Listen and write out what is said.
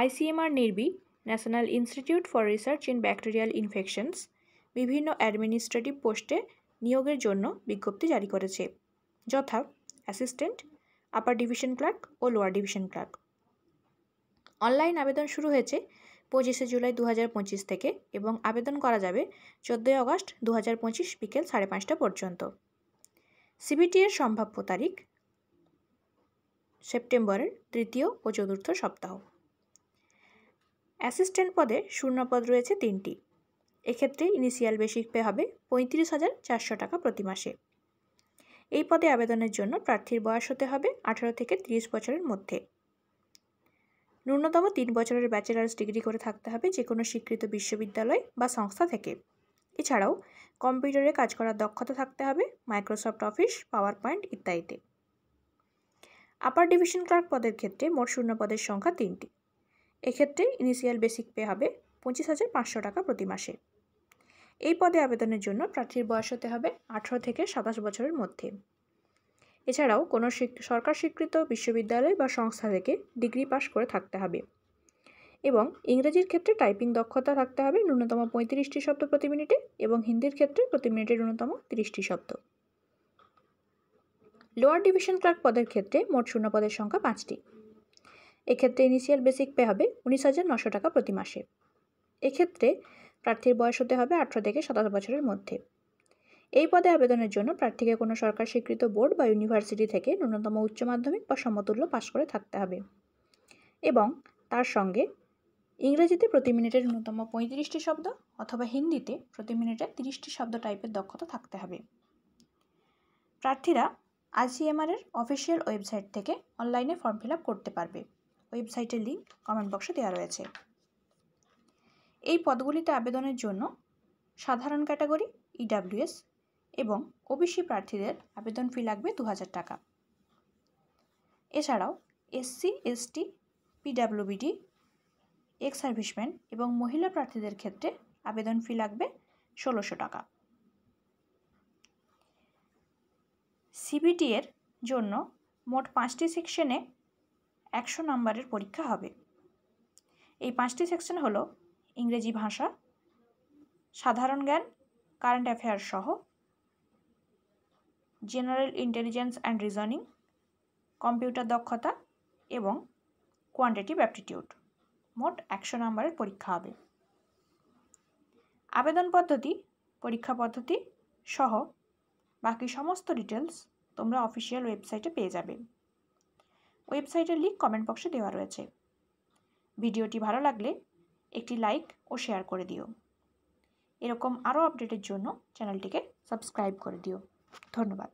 ICMR নির্বি national institute for research in bacterial infections বিভিন্ন administrative পোস্টে নিয়োগের জন্য বিজ্ঞপ্তি জারি করেছে, যথা অ্যাসিস্ট্যান্ট, আপার ডিভিশন ক্লার্ক ও লোয়ার ডিভিশন ক্লার্ক। অনলাইন আবেদন শুরু হয়েছে 25শে জুলাই 2025 থেকে এবং আবেদন করা যাবে 14ই আগস্ট 2025 বিকেল 5:30 পর্যন্ত। সিবিটি এর সম্ভাব্য তারিখ সেপ্টেম্বরের তৃতীয় ও চতুর্থ সপ্তাহ। অ্যাসিস্ট্যান্ট পদে শূন্যপদ রয়েছে 3টি। এক্ষেত্রে ইনিশিয়াল বেসিক পে হবে 35,400 টাকা প্রতি মাসে। এই পদে আবেদনের জন্য প্রার্থীর বয়স হতে হবে 18 থেকে 30 বছরের মধ্যে। ন্যূনতম 3 বছরের ব্যাচেলার্স ডিগ্রি করে থাকতে হবে যে কোনো স্বীকৃত বিশ্ববিদ্যালয় বা সংস্থা থেকে। এছাড়াও কম্পিউটারে কাজ করার দক্ষতা থাকতে হবে, মাইক্রোসফট অফিস, পাওয়ার পয়েন্ট ইত্যাদিতে। আপার ডিভিশন ক্লার্ক পদের ক্ষেত্রে মোট শূন্য পদের সংখ্যা 3টি। এক্ষেত্রে ইনিশিয়াল বেসিক পে হবে 25,500 টাকা প্রতি মাসে। এই পদে আবেদনের জন্য প্রার্থীর বয়স হতে হবে 18 থেকে 27 বছরের মধ্যে। এছাড়াও কোনো সরকার স্বীকৃত বিশ্ববিদ্যালয় বা সংস্থা থেকে ডিগ্রি পাস করে থাকতে হবে এবং ইংরেজির ক্ষেত্রে টাইপিং দক্ষতা থাকতে হবে ন্যূনতম 35টি শব্দ প্রতি মিনিটে এবং হিন্দির ক্ষেত্রে প্রতি মিনিটে ন্যূনতম 30টি শব্দ। লোয়ার ডিভিশন ক্লার্ক পদের ক্ষেত্রে মোট শূন্য পদের সংখ্যা 5টি। এক্ষেত্রে ইনিশিয়াল বেসিক পে হবে 19,900 টাকা প্রতি মাসে। এক্ষেত্রে প্রার্থীর বয়স হতে হবে 18 থেকে 27 বছরের মধ্যে। এই পদে আবেদনের জন্য প্রার্থীকে কোনো সরকার স্বীকৃত বোর্ড বা ইউনিভার্সিটি থেকে ন্যূনতম উচ্চ মাধ্যমিক বা সমতুল্য পাশ করে থাকতে হবে এবং তার সঙ্গে ইংরেজিতে প্রতি মিনিটে ন্যূনতম 35টি শব্দ অথবা হিন্দিতে প্রতি মিনিটে 30টি শব্দ টাইপের দক্ষতা থাকতে হবে। প্রার্থীরা ICMR এর অফিসিয়াল ওয়েবসাইট থেকে অনলাইনে ফর্ম ফিল আপ করতে পারবে। ওয়েবসাইটের লিঙ্ক কমেন্ট বক্সে দেওয়া রয়েছে। এই পদগুলিতে আবেদনের জন্য সাধারণ ক্যাটাগরি EWS এবং OBC প্রার্থীদের আবেদন ফি লাগবে 2000 টাকা। এছাড়াও SC, ST, PWBD, ex serviceman এবং মহিলা প্রার্থীদের ক্ষেত্রে আবেদন ফি লাগবে 1600 টাকা। CBT এর জন্য মোট 5টি সেকশনে 100 নম্বরের পরীক্ষা হবে। এই 5টি সেকশন হলো ইংরেজি ভাষা, সাধারণ জ্ঞান, কারেন্ট অ্যাফেয়ার্স সহ, general intelligence and reasoning, computer দক্ষতা এবং কোয়ান্টিটিভ অ্যাপটিটিউড। মোট 100 নম্বরের পরীক্ষা হবে। আবেদন পদ্ধতি, পরীক্ষা পদ্ধতি সহ বাকি সমস্ত ডিটেলস তোমরা অফিসিয়াল ওয়েবসাইটে পেয়ে যাবে। ওয়েবসাইটের লিঙ্ক কমেন্ট বক্সে দেওয়া রয়েছে। ভিডিওটি ভালো লাগলে একটি লাইক ও শেয়ার করে দিও। এরকম আরও আপডেটের জন্য চ্যানেলটিকে সাবস্ক্রাইব করে দিও। ধন্যবাদ।